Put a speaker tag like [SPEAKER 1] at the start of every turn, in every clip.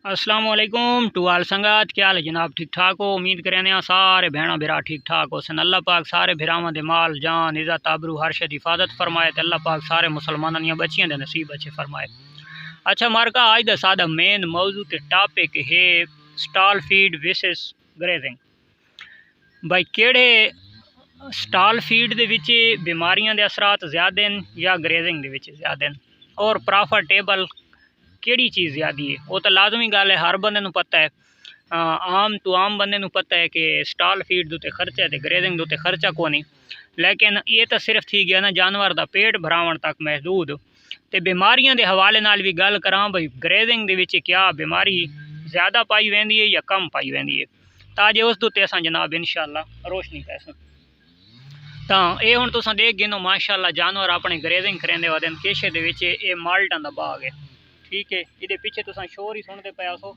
[SPEAKER 1] अस्सलाम वालेकुम टू आल संगत, क्या हाल है जनाब? ठीक ठाक हो? उम्मीद करें सारे भैन भरा ठीक ठाक हो सन। अल्लाह पाक सारे भरावां दे माल जान इज़्ज़त आबरू हर शे दी हिफाजत फरमाए ते अल्लाह पाक सारे मुसलमानां दियां बच्चियां दे नसीब अच्छे फरमाए। अच्छा मार्का अज दा सादा मेन मौजू ते टॉपिक है स्टॉल फीड विसेस ग्रेजिंग। भाई केड़े स्टॉल फीड दे विच बीमारियां दे असरात ज़्यादा न या ग्रेजिंग दे विच ज़्यादा न और प्रॉफिटेबल केड़ी चीज़ ज़्यादा है? वो तो लाजमी गल है, हर बंदे नूं पता है। आम तो आम बंदे नूं पता है कि स्टॉल फीड दे उत्ते खर्चा है ते ग्रेजिंग दे उत्ते खर्चा कोनी। लेकिन ये तो सिर्फ थी गया ना जानवर दा पेट भरावन तक महदूद। ते बीमारियां दे हवाले नाल भी गल करां भाई ग्रेजिंग दे विच क्या बीमारी ज़्यादा पाई वेंदी है या कम पाई वेंदी है, ताजे उस दे उत्ते असां जनाब इंशाअल्लाह रोशनी पैसा। तो ये हुण तुसां देख गिनो माशाअल्लाह जानवर अपने ग्रेजिंग करेंदे वदन केशे दे विच ये माल्टां दा बाग है। ठीक है, ये पिछे तुम शोर ही सुनते पे सो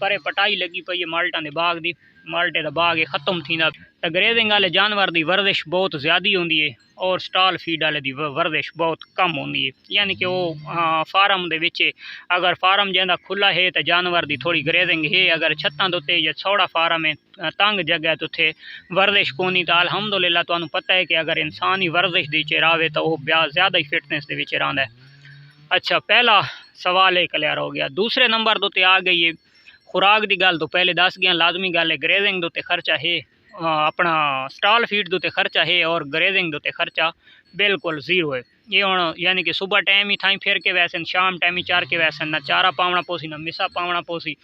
[SPEAKER 1] पर पटाई लगी पई है माल्टां दे बाग दी। माल्टे का बाग है खत्म थी। तो ग्रेजिंग वाले जानवर की वर्जिश बहुत ज़्यादा होंगी है और स्टॉल फीड वाले की वर्जिश बहुत कम होंगी है। यानी कि वो फार्म दे विच अगर फार्म जैसा खुला है तो जानवर की थोड़ी ग्रेजिंग है, अगर छत्तां दे या छौड़ा फार्म है तंग जगह तो उत्थे वर्जिश कोनी। तो अलहमदुलिल्लाह तुहानू पता है कि अगर इंसान ही वर्जिश दी च रहे तो वह ज़्यादा ही फिटनेस दे विच रहिंदा है। अच्छा पहला सवाल एक क्लियर हो गया। दूसरे नंबर दे आ गई है खुराक की गल। तो पहले दस गया लाजमी गल है ग्रेजिंग दे खर्चा है अपना स्टॉल फीड दे खर्चा है और ग्रेजिंग दे खर्चा बिल्कुल जीरो है। ये हूँ यानी कि सुबह टाइम ही थाई फिर के वैसे शाम टाइम ही चार के वैसे ना चारा पावना पोसी ना मिसा पावना पोसी।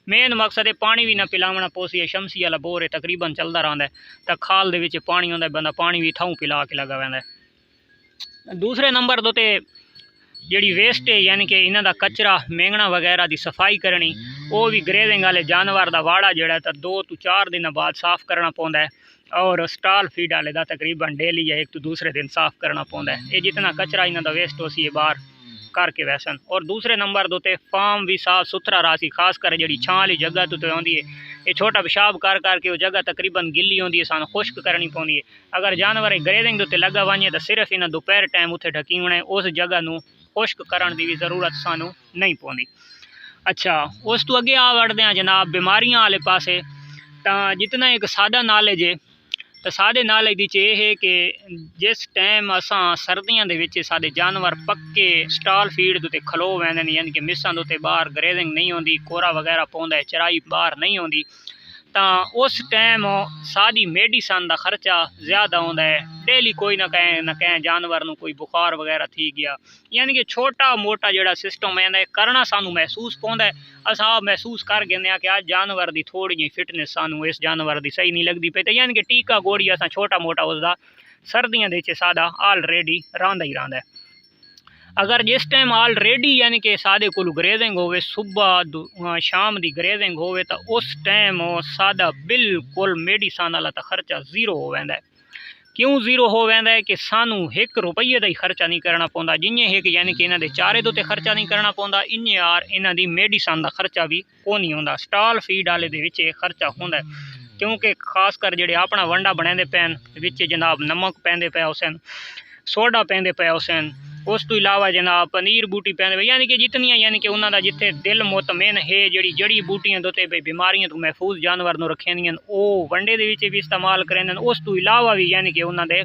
[SPEAKER 1] मेन मकसद है पानी भी ना पिलावना पोसी है। शमसी वाला बोर है तकरीबन चलता रहा है तो खाल दे विच पानी आता बंदा पानी भी थाऊ पिला के लगा वैंदा है। दूसरे नंबर दे जी वेस्ट है यानी कि इन्हों का कचरा मेंगना वगैरह की सफाई करनी वो भी ग्रेजिंग वाले जानवर का वाड़ा जोड़ा तो 2 तो 4 दिन बाद साफ करना पौंदा है और स्टॉल फीड वाले का तकरीबन डेली या एक तो दूसरे दिन साफ करना पौंदा है। ये जितना कचरा इन्हों का वेस्ट हो सी बाहर करके वैसन। और दूसरे नंबर दे फार्म भी साफ सुथरा रहा सी, खासकर जी छां वाली जगह तो आँदी है ये छोटा पेशाब कर करके वो जगह तकरीबन गिली होंगी है, सानू खुश्क करनी पौंदी है। अगर जानवर ग्रेजिंग के उत्ते लगा वजे तो सिर्फ इन्हें दोपहर टाइम उत्थे ढकीवना है, उस जगह नू खुश्क करने की भी जरूरत सानू नहीं पौंदी। अच्छा उस तो अगे आ वड़ते हैं जनाब बीमारियां वाले पासे। तो जितना एक सादा नॉलेज है तो सादे नॉलेज ये है कि जिस टाइम असा सर्दियों के साडे जानवर पक्के स्टॉल फीड के खलो वैंदे यानी कि मिसां दे बाहर ग्रेजिंग नहीं होंदी, कोरा वगैरह पौंदा है, चराई बाहर नहीं होंदी, तो उस टाइम सादी मेडिसन का खर्चा ज़्यादा आता है। डेली कोई ना कहें जानवर नू कोई बुखार वगैरह थी गया, यानी कि छोटा मोटा जोड़ा सिस्टम है करना सानू महसूस पौंदा है। अस आप महसूस कर गए कि आज जानवर की थोड़ी जी फिटनेस सानू इस जानवर की सही नहीं लगती पई, तो यानी कि टीका गोड़ी अस छोटा मोटा उसका सर्दियों के सादा ऑलरेडी रहा ही रहा है। अगर जिस टाइम ऑलरेडी यानी कि सादे को ग्रेजिंग हो सुबह शाम की ग्रेजिंग हो तो उस टाइम सादा बिल्कुल मेडिसन वाला तो खर्चा जीरो हो वैंदा है। क्यों जीरो हो वैंदा है कि सानू 1 रुपये का ही खर्चा नहीं करना पौंदा। जिन्हें एक यानी कि इन्होंने चारे तो खर्चा नहीं करना पौंदा, इन्हें यार इन्हों की मेडिसन का खर्चा भी को नहीं होंदा। स्टॉल फीड वाले दे खर्चा होंदा है क्योंकि खासकर जोड़े अपना वंडा बने पैन विच जनाब नमक पैंदे पे उसन, सोडा पैंदे पे उसन, उस तो इलावा जनाब पनीर बूटी पैंदे पे, यानी कि जितनियां यानी कि उन्होंने जिथे दिल मुतमिन है जी जड़ी बूटियां दोते भाई बीमारियां तो महफूज जानवर नूं रखियां वो वंडे दे विच भी इस्तेमाल करेंदे। उस तो इलावा भी यानी कि उन्होंने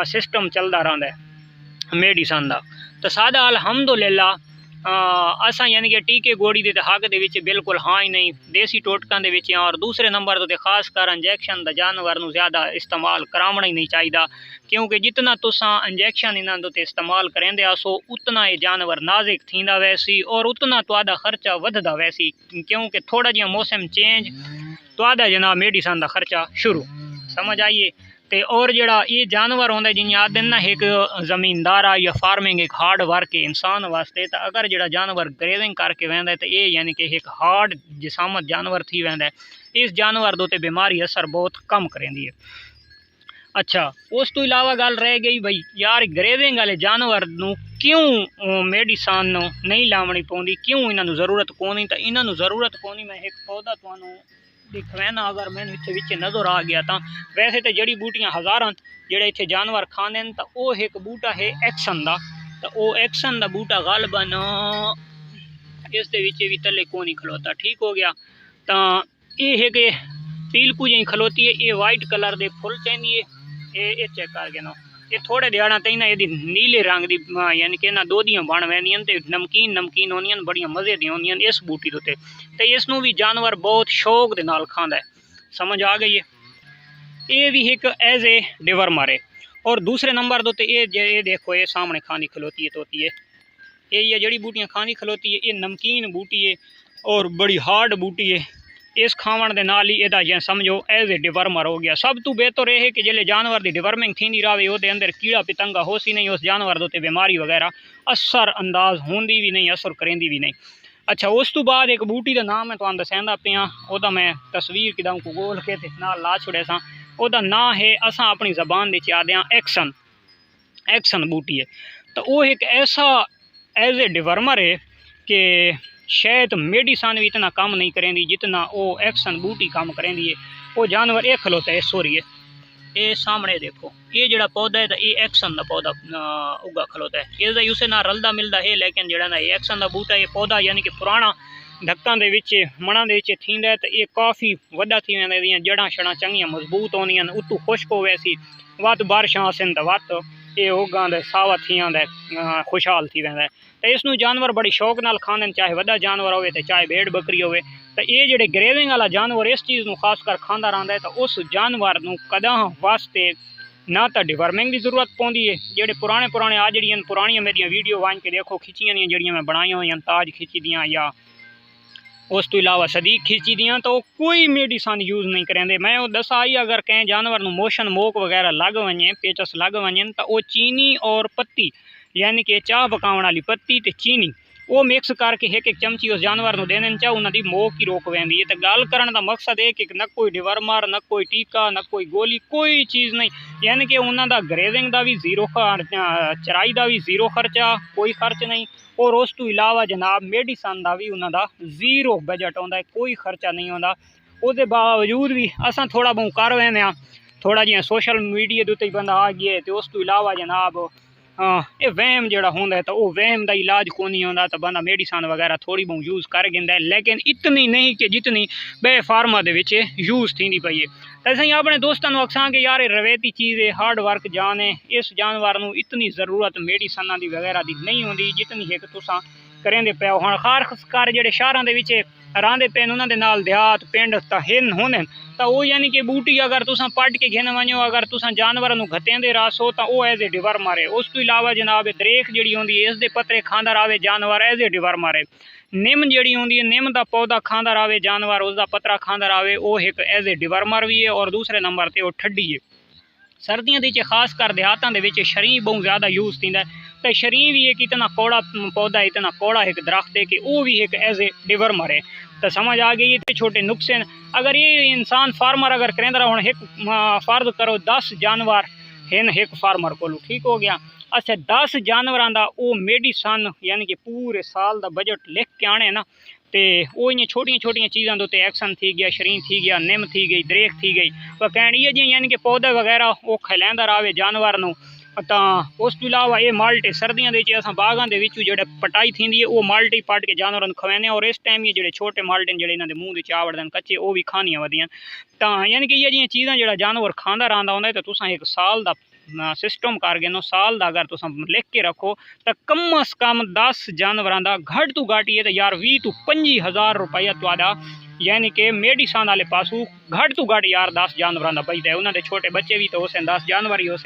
[SPEAKER 1] सिस्टम चलता रहा है मेडिसन का। तो सादा अलहमदुलिल्लाह असा यानी कि टीके गोड़ी के हक दे बिल्कुल हाँ ही नहीं, देसी टोटकों के। और दूसरे नंबर तो खासकर इंजैक्शन का जानवर नूं ज़्यादा इस्तेमाल करावना ही नहीं चाहिए क्योंकि जितना तुसा इंजैक्शन इन्हों के इस्तेमाल करेंदे आसो उतना ये जानवर नाजिक थींदा वैसी और उतना तुहाडा खर्चा वधदा वैसी, क्योंकि थोड़ा जिहा मौसम चेंज तुहाडा जनाब मेडिसन का खर्चा शुरू समझ आइए। तो और जड़ा ये जानवर होंगे जिन्हें आदि ना एक जमींदार या फार्मिंग एक हार्ड वर्क है इंसान वास्ते। तो अगर जड़ा जानवर ग्रेजिंग करके वह तो ये यानी कि एक हार्ड जिसामत जानवर थी वह, इस जानवर दो बीमारी असर बहुत कम करेंदी है। अच्छा उस तो इलावा गल रह गई भाई यार ग्रेजिंग वाले जानवर नूं क्यों मेडिसन नहीं लावनी पौंदी, क्यों इन्हों जरूरत कोनी। तो इन्हों जरूरत कोनी मैं एक पौधा तुहानू दिखवैना अगर मैंने इतने विच नज़र आ गया तो वैसे तो जड़ी बूटियां हज़ारां जेड़े इतने जानवर खाने तो वह एक बूटा है एक्सन का। तो वह एक्सन का बूटा गालबन इस दे विच भी तले को नहीं खलोता। ठीक हो गया। तो ये है कि पीलकू जी खलोती है, ये वाइट कलर के फुल चाहिए है। ये चेक करके ना ये थोड़े दिहाड़ा तई ना ये नीले रंग की यानी कि ना दोधियां बन वैंदियां ते नमकीन नमकीन होंदियां बड़ियां मज़े दी होंदियां इस बूटी दे उत्ते। ते इसनूं भी जानवर बहुत शौक दे नाल खांदा है। समझ आ गई है। ये भी एक एज ए डिवर्मर है। और दूसरे नंबर दे उत्ते ये देखो ये सामने खानी खलोती है तोती है। ये जड़ी बूटियां खानी खलोती है, ये नमकीन बूटी है और बड़ी हार्ड बूटी है। इस खावन के नाल ही एदा जै समझो एज ए डिवर्मर हो गया। सब तो बेहतर यह है कि जिले जानवर की डिवर्मिंग थी रहे वो अंदर कीड़ा पितंगा हो सी नहीं, उस जानवर के बीमारी वगैरह असर अंदाज होंदी भी नहीं, असर करेंदी भी नहीं। अच्छा, उस तो बाद एक बूटी का नाम मैं तुहानू दसांदा पिया, वह मैं तस्वीर किदम को गोल के नाल ला छुड़े सा। वह नाम है असा अपनी जबान के आदे एक्सन, एक्सन बूटी है। तो वो एक ऐसा एज ए डिवर्मर है कि शायद मेडिसन भी इतना काम नहीं करेंदी जितना वो एक्सन बूटी काम करेंदी है। वो जानवर एक खलोता है सॉरी है ये सामने देखो ये जड़ा पौधा है तो ये एक्सन का पौधा उगा खलोता है। इसका उसे ना रलदा मिलता है, लेकिन जड़ा ना ये एक्सन का बूटा ये पौधा यानी कि पुराना ढक्कां दे विच मणा दे विच थींदा है। तो ये काफ़ी वड्डा थी वेंदा, इहदियां जड़ां छड़ां चंगियां मजबूत होंदियां, उतों खुश्क होवे सी वत बारिशां आसन तो वत ये उगां दे सावा थी आंदा खुशहाल थी वेंदा है। तो इसनूं जानवर बड़ी शौक नाल खांदे, चाहे वड्डा जानवर होवे ते चाहे भेड़ बकरी होवे। तो ये जिहड़े ग्रेविंग वाला जानवर इस चीज़ नूं खास कर खांदा रहिंदा है। तो उस जानवर नूं कदां वास्ते ना तो डिवर्मिंग की जरूरत पौंदी है। जिहड़े पुराने पुराने आ जिहड़ियां पुरानियां मेरियां वीडियो वांच के देखो खिचियां दियां जिहड़ियां मैं बनाईयां होईयां ताज खिची दियां या उस तो इलावा सदीक खिची दियां, तो कोई मेडिसन यूज़ नहीं करेंदे। मैं वो दसा ही अगर कहीं जानवर नूं मोशन मोक वगैरह लग वजें पेचस लग वजें तो वो चीनी और पत्ती यानी कि चाह पकाने वाली पत्ती ते चीनी वो मिक्स करके एक एक चमची उस जानवर नूं देने चा उन्होंने मोक ही रोक वैंदी है। तो गल करन दा मकसद है कि न कोई डिवर्मर न कोई टीका न कोई गोली कोई चीज़ नहीं, यानी कि उन्होंने ग्रेविंग का भी जीरो चराई का भी जीरो खर्चा कोई खर्च नहीं। और उस तो इलावा जनाब मेडिसन का भी उन्होंने जीरो बजट आता है, कोई खर्चा नहीं आता। उसके बावजूद भी असा थोड़ा बहुत कर वैने थोड़ा जिहा सोशल मीडिया के उत्ते बंदा आ गया। तो उस तो इलावा जनाब ये वहम जोड़ा होंगे तो वह वहम का इलाज को नहीं आता, तो बंदा मेडिसन वगैरह थोड़ी बहुत यूज़ कर गिंदा है, लेकिन इतनी नहीं कि जितनी बे फार्मा के यूज़ थी पई है। तो असं अपने दोस्तों को आखा कि यार रवेती चीज़ है, हार्ड वर्क जान है, इस जानवर को इतनी जरूरत मेडिसन की वगैरह की नहीं होंगी जितनी एक तुसा करेंदे पे हो। हाँ खास कर जो शहरों के रांदे पे उन्होंने नाल देहात पिंड तो हिन होंगे तो वो यानी कि बूटी अगर तुसा पट के घिन वजो अगर तुसा जानवर घतेंदे रसो तो वह एज ए डिवर्मर है। उस तो इलावा जनाब दरेख जी होंगी इसके पत्ते खांदा रहे जानवर एज ए डिवर्मर है। निम जी होंगी निम का पौधा खांदा रहे जानवर उसका पत्रा खांदा रहे वो एक एज ए डिवर्मर भी है। और दूसरे नंबर पर वो ठड्डी है। सर्दियों के खास कर देहातों के शरीर बहुत ज़्यादा यूज़ थी। तो शरीर भी एक इतना कौड़ा पौधा इतना कौड़ा एक दरख्त है कि वो भी एक एज ए डिवर्मर है। तो समझ आ गई इतने छोटे नुस्खे अगर ये इंसान फार्मर अगर करेंदा रहो एक फर्ज करो 10 जानवर हैं एक फार्मर को, ठीक हो गया। अच्छा 10 जानवरों का वो मेडिसन यानी कि पूरे साल का बजट लिख के आने ना, तो वो इन छोटिया छोटिया चीज़ों के एक्शन थी गया शरीर थी गया निम थी गई दरेख थी गई वह कहनी है जी यानी कि पौधे वगैरह वो खिलांदा रहे जानवर नूं। तो उस तो इलावा ये माल्टे सर्दियों के अस बागां जो पटाई थी है वो माल्टे पट के जानवर खवाने। और इस टाइम ये जो छोटे माल्टे जो इन्होंने मूँह के आवड़ते हैं कच्चे वो भी खानियां वधियां। तो यानी कि ये जी चीज़ा जो जानवर खाता रहा होंगे तो तुसा एक साल का सिस्टम कर गिनो साल का अगर तुस लिख के रखो तो कम अज़ कम 10 जानवरों का घट तो घट ये तो यार 20 तो 25,000 रुपया तुहाडा यानी कि मेडिसन वाले पासों घट तो घट यार 10 जानवरों का बचता है। उन्होंने छोटे बच्चे भी तो हो 10 जानवर ही हो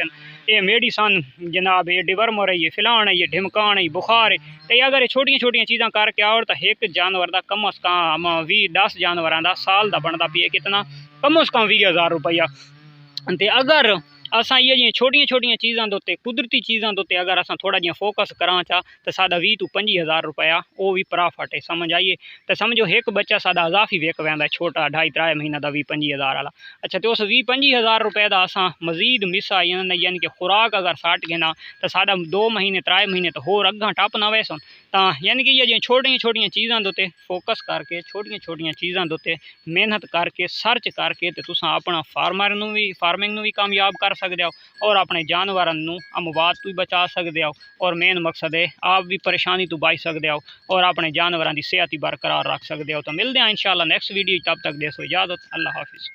[SPEAKER 1] ये मेडिसन जनाब ये डिवर्मर है ये फिलान है ये ढिमकान है बुखार है। तो अगर ये छोटिया छोटिया चीज़ा करके आओ तो एक जानवर का कम अज़ कम 10 जानवरों का साल का बनता पे कितना कम अज़ कम 20,000 रुपया। तो अगर असा ये छोटिया छोटिया चीज़ों के उत्ते कुदरती चीज़ों के उत्ते अगर अस थोड़ा जिहा फोकस करा चा तो सादा 20 तो 25,000 रुपया वो भी प्रॉफिट है। समझ आइए तो समझो एक बच्चा सादा अजाफी विक वैंदा छोटा 2.5-3 महीना का 20-25,000 वाला। अच्छा तो उस 20-25,000 रुपये का अस मजीद मिसा यानी कि खुराक अगर साट गिना तो सादा 2 महीने 3 महीने तो होर अग्गा टप ना वैसन। तो यानी कि ये छोटिया छोटिया चीज़ों के उत्ते फोकस करके छोटिया छोटिया चीज़ों के उत्ते मेहनत करके सर्च करके तो तुसा अपना फार्मिंग भी कामयाब कर सकते हो और अपने जानवरों नूं अमवात तो भी बचा सकते हो। और मेन मकसद है आप भी परेशानी तो बच सकते हो और अपने जानवरों की सेहत ही बरकरार रख सकते हो। तो मिलते हैं इंशाल्लाह नेक्स्ट वीडियो, तब तक दे सो इजाज़त। अल्लाह हाफिज़।